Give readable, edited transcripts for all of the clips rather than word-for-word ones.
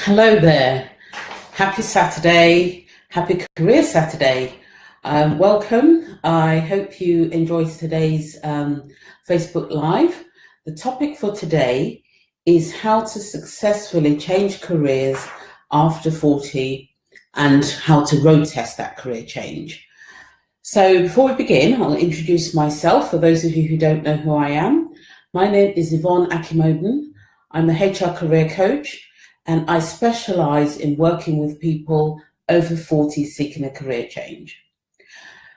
Hello there. Happy Saturday. Happy Career Saturday. Welcome. I hope you enjoyed today's Facebook Live. The topic for today is how to successfully change careers after 40 and how to road test that career change. So before we begin, I'll introduce myself for those of you who don't know who I am. My name is Yvonne Akimoden. I'm a HR career coach, and I specialize in working with people over 40 seeking a career change.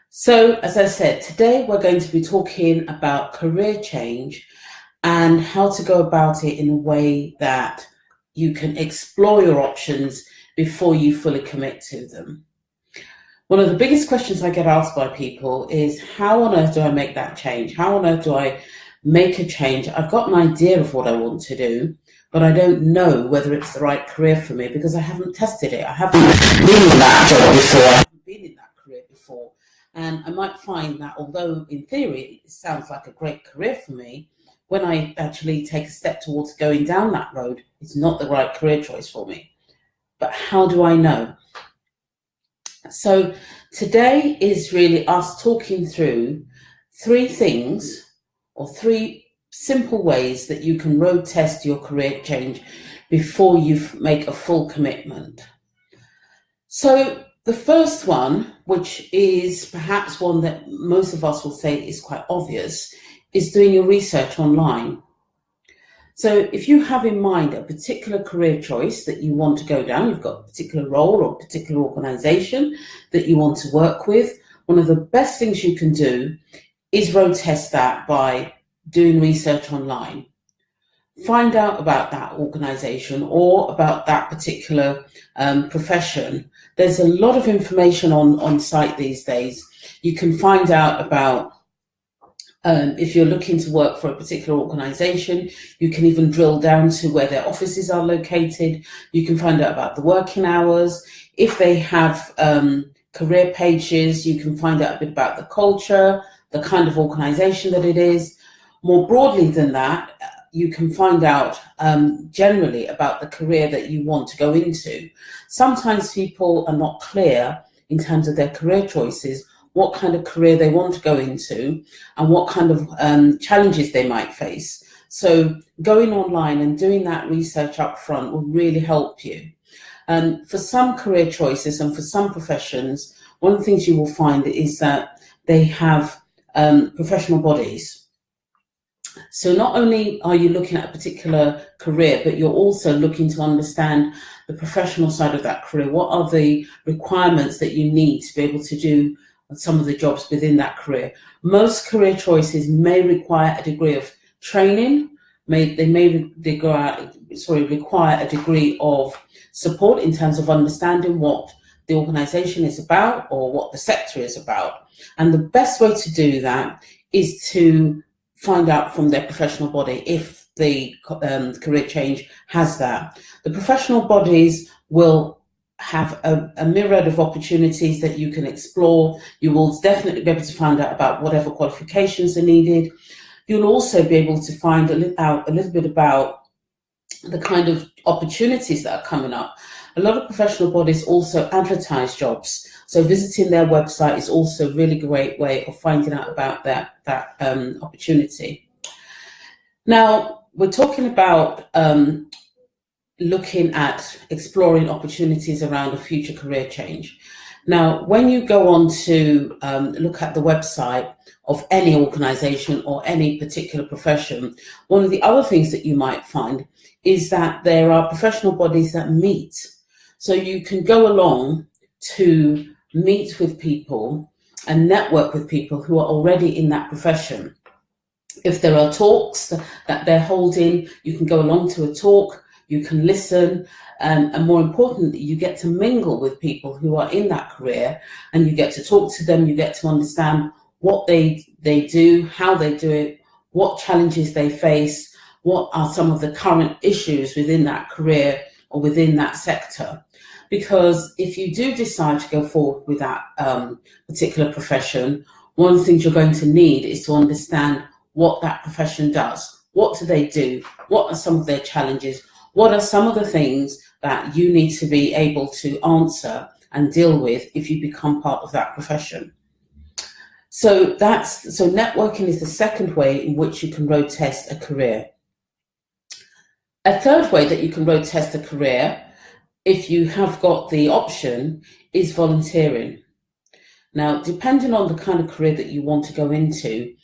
So, as I said, today we're going to be talking about career change and how to go about it in a way that you can explore your options before you fully commit to them. One of the biggest questions I get asked by people is, how on earth do I make that change? How on earth do I make a change? I've got an idea of what I want to do, but I don't know whether it's the right career for me because I haven't tested it. I haven't been in that job before. I haven't been in that career before. And I might find that although in theory it sounds like a great career for me, when I actually take a step towards going down that road, it's not the right career choice for me. But how do I know? So today is really us talking through three things or three simple ways that you can road test your career change before you make a full commitment. So the first one, which is perhaps one that most of us will say is quite obvious, is doing your research online. So if you have in mind a particular career choice that you want to go down, you've got a particular role or a particular organization that you want to work with, one of the best things you can do is road test that by doing research online. Find out about that organization or about that particular profession. There's a lot of information on site these days. You can find out about if you're looking to work for a particular organization, you can even drill down to where their offices are located. You can find out about the working hours. If they have career pages, you can find out a bit about the culture, the kind of organization that it is. More broadly than that, you can find out generally about the career that you want to go into. Sometimes people are not clear in terms of their career choices, what kind of career they want to go into and what kind of challenges they might face. So going online and doing that research up front will really help you. For some career choices and for some professions, one of the things you will find is that they have professional bodies. So not only are you looking at a particular career, but you're also looking to understand the professional side of that career. What are the requirements that you need to be able to do some of the jobs within that career? Most career choices may require a degree of training. They may require a degree of support in terms of understanding what the organization is about or what the sector is about. And the best way to do that is to find out from their professional body if the career change has that. The professional bodies will have a myriad of opportunities that you can explore. You will definitely be able to find out about whatever qualifications are needed. You'll also be able to find out a little bit about the kind of opportunities that are coming up. A lot of professional bodies also advertise jobs. So visiting their website is also a really great way of finding out about that opportunity. Now, we're talking about looking at exploring opportunities around a future career change. Now, when you go on to look at the website of any organization or any particular profession, one of the other things that you might find is that there are professional bodies that meet. So you can go along to meet with people and network with people who are already in that profession. If there are talks that they're holding, you can go along to a talk, you can listen, and more importantly, you get to mingle with people who are in that career and you get to talk to them, you get to understand what they do, how they do it, what challenges they face, what are some of the current issues within that career or within that sector. Because if you do decide to go forward with that particular profession, one of the things you're going to need is to understand what that profession does. What do they do? What are some of their challenges? What are some of the things that you need to be able to answer and deal with if you become part of that profession. So networking is the second way in which you can road test a career. A third way that you can road test a career, if you have got the option, is volunteering. Now, depending on the kind of career that you want to go into,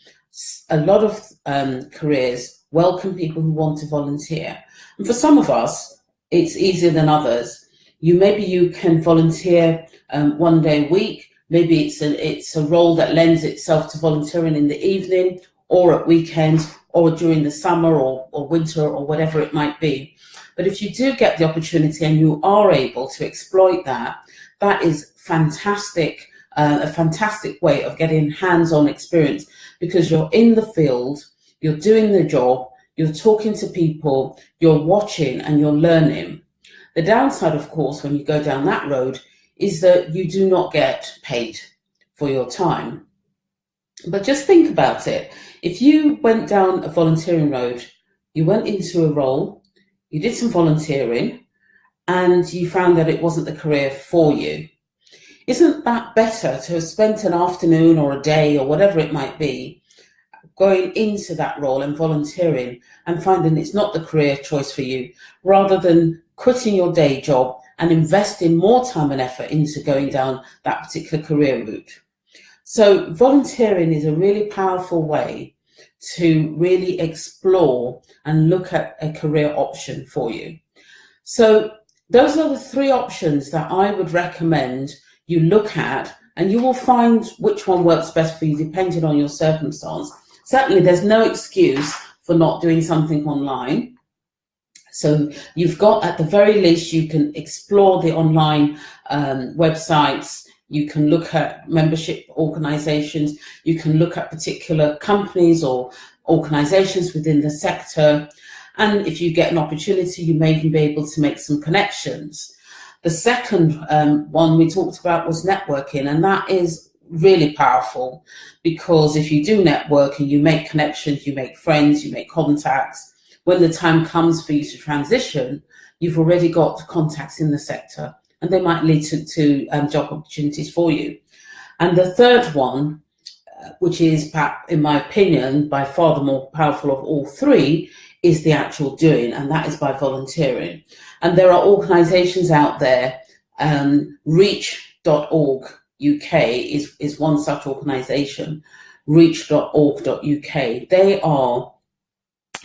a lot of careers welcome people who want to volunteer. And for some of us, it's easier than others. Maybe you can volunteer 1 day a week. Maybe it's a role that lends itself to volunteering in the evening or at weekends or during the summer or winter or whatever it might be. But if you do get the opportunity and you are able to exploit that, that is fantastic, a fantastic way of getting hands-on experience, because you're in the field, you're doing the job, you're talking to people, you're watching and you're learning. The downside, of course, when you go down that road is that you do not get paid for your time. But just think about it. If you went down a volunteering road, you went into a role, you did some volunteering, and you found that it wasn't the career for you, isn't that better to have spent an afternoon or a day or whatever it might be going into that role and volunteering and finding it's not the career choice for you, rather than quitting your day job and investing more time and effort into going down that particular career route? So volunteering is a really powerful way to really explore and look at a career option for you. So those are the three options that I would recommend you look at, and you will find which one works best for you depending on your circumstance. Certainly there's no excuse for not doing something online. So you've got, at the very least, you can explore the online websites, you can look at membership organizations, you can look at particular companies or organizations within the sector. And if you get an opportunity, you may even be able to make some connections. The second one we talked about was networking, and that is really powerful, because if you do network and you make connections, you make friends, you make contacts, when the time comes for you to transition, you've already got contacts in the sector, and they might lead to job opportunities for you. And the third one, which is, in my opinion, by far the more powerful of all three, is the actual doing, and that is by volunteering. And there are organisations out there, reach.org UK is one such organisation, reach.org.uk. They are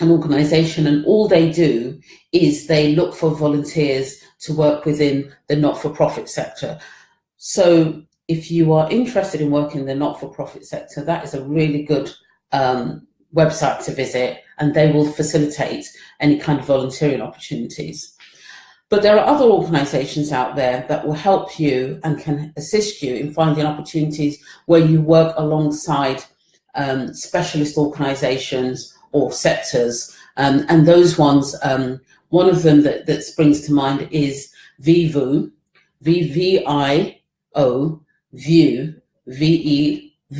an organisation, and all they do is they look for volunteers to work within the not-for-profit sector. So if you are interested in working in the not-for-profit sector, that is a really good website to visit, and they will facilitate any kind of volunteering opportunities. But there are other organisations out there that will help you and can assist you in finding opportunities where you work alongside specialist organisations or sectors. And those ones, one of them that springs to mind is VIVO, VVIO, VIEW,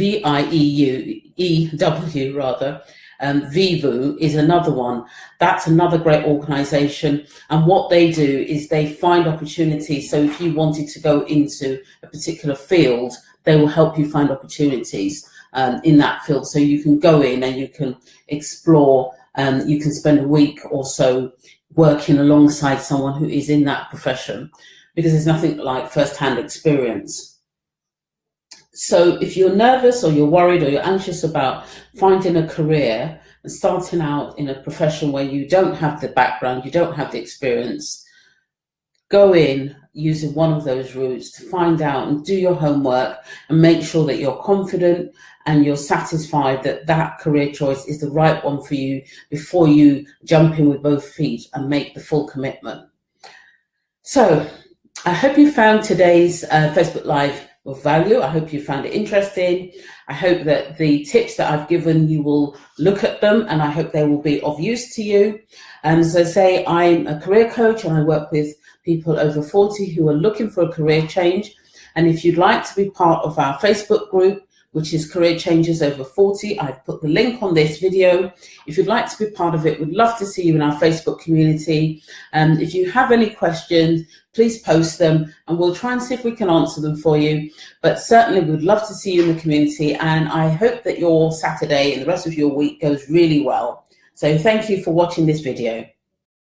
VIEU, rather. VIVO is another one. That's another great organisation, and what they do is they find opportunities. So if you wanted to go into a particular field, they will help you find opportunities in that field. So you can go in and you can explore, you can spend a week or so working alongside someone who is in that profession, because there's nothing like first-hand experience. So if you're nervous or you're worried or you're anxious about finding a career and starting out in a profession where you don't have the background, you don't have the experience, go in using one of those routes to find out and do your homework and make sure that you're confident and you're satisfied that that career choice is the right one for you before you jump in with both feet and make the full commitment. So I hope you found today's Facebook Live of value. I hope you found it interesting. I hope that the tips that I've given, you will look at them, and I hope they will be of use to you. As I say, I'm a career coach and I work with people over 40 who are looking for a career change. And if you'd like to be part of our Facebook group, which is Career Changers Over 40. I've put the link on this video. If you'd like to be part of it, we'd love to see you in our Facebook community. If you have any questions, please post them and we'll try and see if we can answer them for you. But certainly we'd love to see you in the community, and I hope that your Saturday and the rest of your week goes really well. So thank you for watching this video.